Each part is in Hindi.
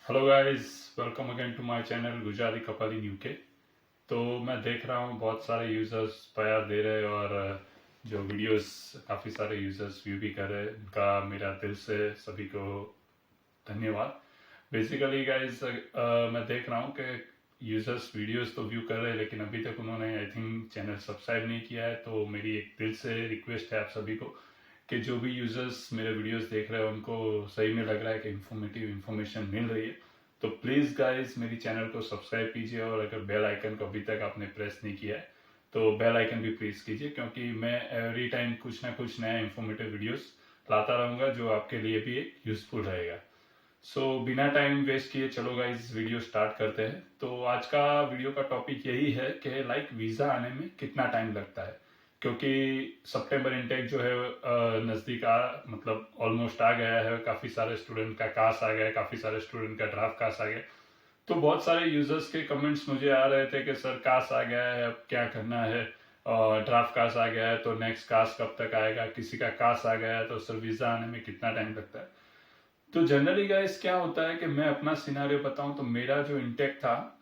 Hello guys, welcome again to my channel Gujarati couple in UK. तो मैं देख रहा हूँ बहुत सारे यूजर्स प्यार दे रहे हैं और जो वीडियोस काफ़ी सारे यूजर्स व्यू भी कर रहे हैं, उनका मेरा दिल से सभी को धन्यवाद। बेसिकली गाइस, मैं देख रहा हूँ कि यूजर्स वीडियोस तो व्यू कर रहे हैं, लेकिन अभी तक उन्होंने आई थिंक चैनल सब्सक्राइब नहीं किया है। तो मेरी एक दिल से रिक्वेस्ट है आप सभी को कि जो भी यूजर्स मेरे वीडियोस देख रहे हैं उनको सही में लग रहा है कि इंफॉर्मेटिव इंफॉर्मेशन मिल रही है, तो प्लीज़ गाइस मेरी चैनल को सब्सक्राइब कीजिए। और अगर बेल आइकन को अभी तक आपने प्रेस नहीं किया है तो बेल आइकन भी प्रेस कीजिए, क्योंकि मैं एवरी टाइम कुछ ना कुछ नया इंफॉर्मेटिव वीडियोस लाता रहूँगा जो आपके लिए भी एक यूजफुल रहेगा। बिना टाइम वेस्ट किए चलो गाइस वीडियो स्टार्ट करते हैं। तो आज का वीडियो का टॉपिक यही है कि लाइक वीज़ा आने में कितना टाइम लगता है, क्योंकि सितंबर इनटेक जो है नज़दीक आ मतलब ऑलमोस्ट आ गया है। काफ़ी सारे स्टूडेंट का कास आ गया है, काफ़ी सारे स्टूडेंट का ड्राफ्ट कास आ गया। तो बहुत सारे यूजर्स के कमेंट्स मुझे आ रहे थे कि सर कास आ गया है, अब क्या करना है, और ड्राफ्ट कास आ गया है तो नेक्स्ट कास कब तक आएगा, किसी का कास आ गया है तो सर वीज़ा आने में कितना टाइम लगता है। तो जनरली गाइस क्या होता है कि मैं अपना सिनारियो बताऊं तो मेरा जो इंटेक था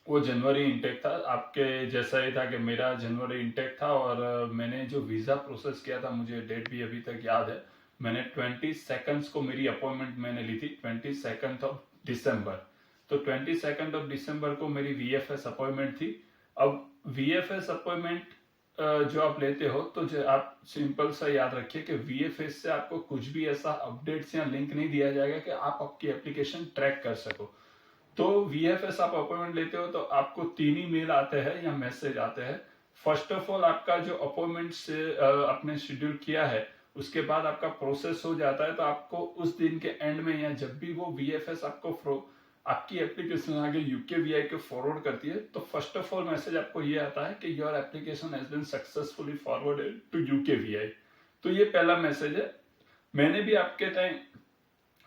वो जनवरी इंटेक था। आपके जैसा ही था कि मेरा जनवरी इंटेक था, और मैंने जो वीज़ा प्रोसेस किया था, मुझे डेट भी अभी तक याद है। मैंने 22 को मेरी अपॉइंटमेंट मैंने ली थी, 22 तो 22 को मेरी वीएफएस अपॉइंटमेंट थी। अब वीएफएस अपॉइंटमेंट जो आप लेते हो तो जो आप सिंपल सा याद रखिए कि वीएफएस से आपको कुछ भी ऐसा अपडेट्स या लिंक नहीं दिया जाएगा कि आप आपकी एप्लीकेशन ट्रैक कर सको। तो वीएफएस आप अपॉइंटमेंट लेते हो तो आपको तीन ही मेल आते हैं या मैसेज आते हैं। फर्स्ट ऑफ ऑल आपका जो अपॉइंटमेंट से आपने शेड्यूल किया है उसके बाद आपका प्रोसेस हो जाता है, तो आपको उस दिन के एंड में या जब भी वो वीएफएस आपको आपकी एप्लीकेशन आगे यूके वीआई को फॉरवर्ड करती है, तो फर्स्ट ऑफ ऑल मैसेज आपको ये आता है कि your application has been successfully forwarded to UK VI. तो ये पहला मैसेज है। मैंने भी आपके टाइम,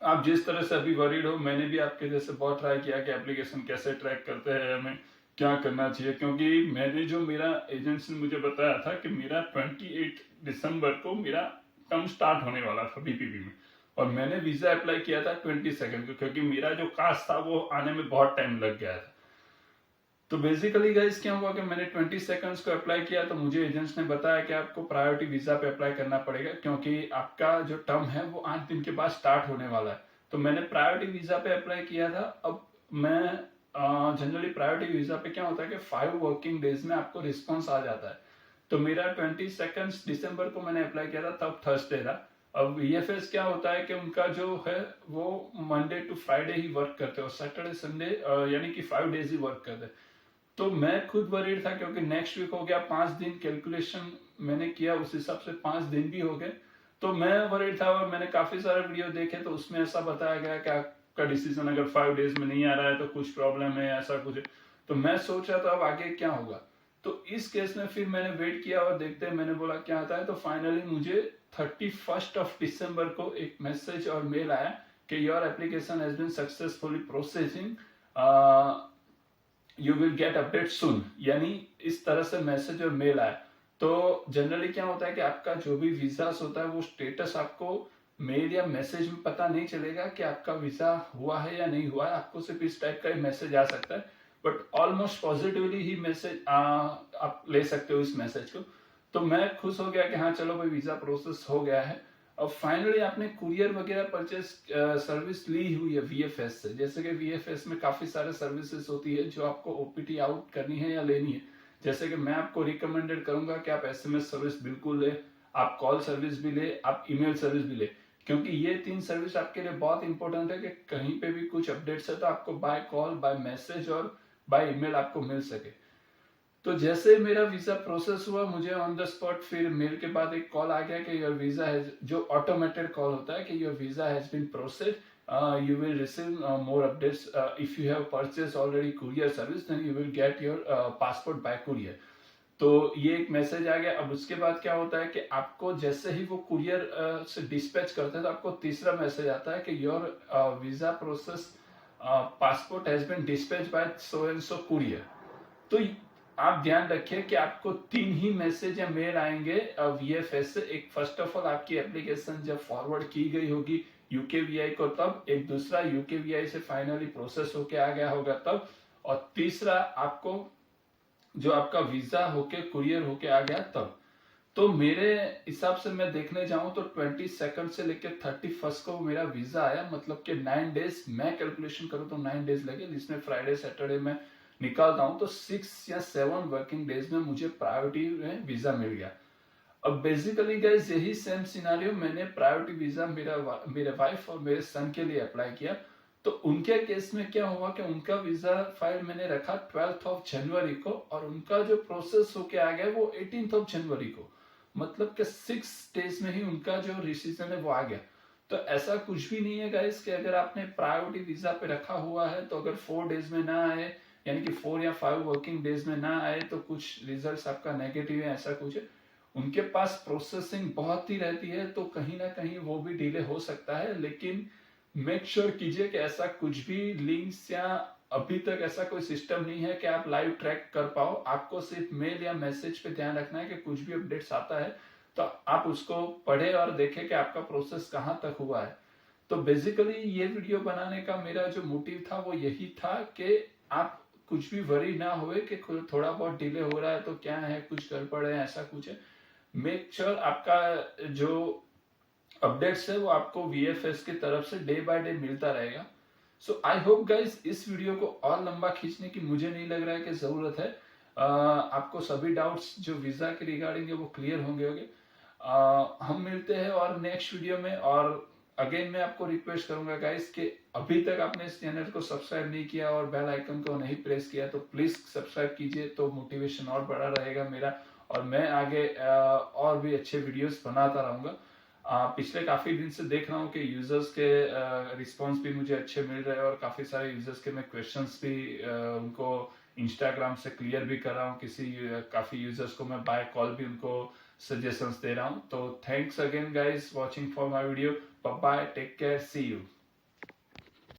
आप जिस तरह से अभी वरीड हो, मैंने भी आपके जैसे बहुत ट्राई किया कि एप्लीकेशन कैसे ट्रैक करते हैं, हमें क्या करना चाहिए, क्योंकि मैंने जो मेरा एजेंट्स ने मुझे बताया था कि मेरा 28 दिसंबर को मेरा टर्म स्टार्ट होने वाला था बीपीपी में, और मैंने वीजा अप्लाई किया था 22 को, क्योंकि मेरा जो कास्ट था वो आने में बहुत टाइम लग गया था। तो बेसिकली गाइस क्या हुआ कि मैंने 22 को अप्लाई किया, तो मुझे एजेंट्स ने बताया कि आपको प्रायोरिटी वीजा पे अप्लाई करना पड़ेगा, क्योंकि आपका जो टर्म है वो 8 दिन के बाद स्टार्ट होने वाला है। तो मैंने प्रायोरिटी वीजा पे अप्लाई किया था। अब मैं जनरली प्रायोरिटी वीजा पे क्या होता है कि 5 वर्किंग डेज में आपको रिस्पॉन्स आ जाता है। तो मेरा 22 दिसंबर को मैंने अप्लाई किया था, तब थर्सडे था। अब वीएफएस क्या होता है कि उनका जो है वो मंडे टू फ्राइडे ही वर्क करते हो, सैटरडे संडे यानी कि 5 डेज ही वर्क करते हैं। तो मैं खुद वरीड था, क्योंकि नेक्स्ट वीक हो गया, 5 दिन कैलकुलेशन मैंने किया उस हिसाब से 5 दिन भी हो गए। तो मैं वरीड था, और मैंने काफी सारे वीडियो देखे तो उसमें ऐसा बताया गया कि आपका डिसीजन अगर 5 डेज में नहीं आ रहा है तो कुछ प्रॉब्लम है, ऐसा कुछ है। तो मैं सोच रहा था अब आगे क्या होगा। तो इस केस में फिर मैंने वेट किया और देखते हैं, मैंने बोला क्या आता है। तो फाइनली मुझे 31 दिसंबर को एक मैसेज और मेल आया कि your application has been successfully processing, you will get update soon, यानी इस तरह से मैसेज और मेल आया। तो जनरली क्या होता है कि आपका जो भी वीजा होता है वो स्टेटस आपको मेल या मैसेज में पता नहीं चलेगा कि आपका वीजा हुआ है या नहीं हुआ है। आपको सिर्फ इस टाइप का मैसेज आ सकता है, but almost positively he message आप ले सकते हो इस मैसेज को। तो मैं खुश हो गया कि हाँ चलो भाई वीजा प्रोसेस हो गया है। अब फाइनली आपने कुरियर वगैरह परचेस सर्विस ली हुई है वीएफएस से, जैसे कि वीएफएस में काफी सारे सर्विसेज होती है जो आपको ओपीटी आउट करनी है या लेनी है। जैसे कि मैं आपको रिकमेंडेड करूंगा कि आप एसएमएस सर्विस बिल्कुल ले, आप कॉल सर्विस भी ले, आप ईमेल सर्विस भी ले, क्योंकि ये तीन सर्विस आपके लिए बहुत इंपॉर्टेंट है कि कहीं पे भी कुछ अपडेट्स है तो आपको बाय कॉल, बाय मैसेज और बाय ईमेल आपको मिल सके। तो जैसे मेरा वीजा प्रोसेस हुआ, मुझे ऑन द स्पॉट फिर मेल के बाद एक कॉल आ गया कि योर वीजा हैज, जो ऑटोमेटेड कॉल होता है कि your visa has been processed, you will receive more updates, if you have purchased already courier service then you will get your passport by courier। तो ये एक मैसेज आ गया। अब उसके बाद क्या होता है कि आपको जैसे ही वो कुरियर से डिस्पैच करते हैं तो आपको तीसरा मैसेज आता है कि your visa process passport has been dispatch by so and so courier. तो आप ध्यान रखिए कि आपको तीन ही मैसेज या मेल आएंगे वीएफएस से। एक फर्स्ट ऑफ ऑल आपकी एप्लीकेशन जब फॉरवर्ड की गई होगी UKVI को तब, एक दूसरा UKVI से फाइनली प्रोसेस होके आ गया होगा तब, और तीसरा आपको जो आपका वीजा होके कुरियर होके आ गया तब। तो मेरे हिसाब से मैं देखने जाऊं तो 22 से लेकर 31 को मेरा वीजा आया, मतलब कि 9 डेज, मैं कैलकुलेशन करूं तो 9 डेज लगे, जिसमें फ्राइडे सैटरडे में निकालता हूं तो 6 या 7 वर्किंग डेज में मुझे प्रायोरिटी में वीजा मिल गया। अब बेसिकली गाइस यही सेम सिनारियो मैंने प्रायोरिटी वीजा मेरे वाइफ और मेरे सन के लिए अप्लाई किया। तो उनके केस में क्या हुआ कि उनका वीजा फाइल मैंने रखा 12 जनवरी को, और उनका जो प्रोसेस होके आ गया वो 18 जनवरी को, मतलब कि 6 डेज में ही उनका जो डिसीजन है वो आ गया। तो ऐसा कुछ भी नहीं है गाइस कि अगर आपने प्रायोरिटी वीजा पे रखा हुआ है तो अगर 4 डेज में ना आए, यानी कि 4 या 5 वर्किंग डेज में ना आए तो कुछ रिजल्ट्स आपका नेगेटिव है, ऐसा कुछ है। उनके पास प्रोसेसिंग बहुत ही रहती है, तो कहीं ना कहीं वो भी डिले हो सकता है, लेकिन मेक श्योर कीजिए कि ऐसा कुछ भी लिंक्स या अभी तक ऐसा कोई सिस्टम नहीं है कि आप लाइव ट्रैक कर पाओ। आपको सिर्फ मेल या मैसेज पे ध्यान रखना है कि कुछ भी अपडेट्स आता है तो आप उसको पढ़े और देखें कि आपका प्रोसेस कहाँ तक हुआ है। तो बेसिकली ये वीडियो बनाने का मेरा जो मोटिव था वो यही था कि आप कुछ भी वरी ना हुए कि थोड़ा बहुत डिले हो रहा है तो क्या है, कुछ गड़बड़ है, ऐसा कुछ है। मेक श्योर आपका जो अपडेट्स है वो आपको VFS की तरफ से डे बाय डे मिलता रहेगा। सो आई होप गाइस इस वीडियो को और लंबा खींचने की मुझे नहीं लग रहा है कि जरूरत है। आपको सभी डाउट्स जो वीजा के रिगार्डिंग है वो क्लियर होंगे। हम मिलते हैं और नेक्स्ट वीडियो में। और अगेन मैं आपको रिक्वेस्ट करूंगा गाइस कि अभी तक आपने इस चैनल को सब्सक्राइब नहीं किया और बेल आइकन को नहीं प्रेस किया तो प्लीज सब्सक्राइब कीजिए, तो मोटिवेशन और बड़ा रहेगा मेरा, और मैं आगे और भी अच्छे वीडियोस बनाता रहूंगा। पिछले काफी दिन से देख रहा हूँ कि यूजर्स के रिस्पांस भी मुझे अच्छे मिल रहे हैं, और काफी सारे यूजर्स के मैं क्वेश्चंस भी उनको इंस्टाग्राम से क्लियर भी कर रहा हूँ। काफी यूजर्स को मैं बाय कॉल भी उनको सजेशंस दे रहा हूँ। तो thanks again guys watching for my video. Bye bye, take care, see you.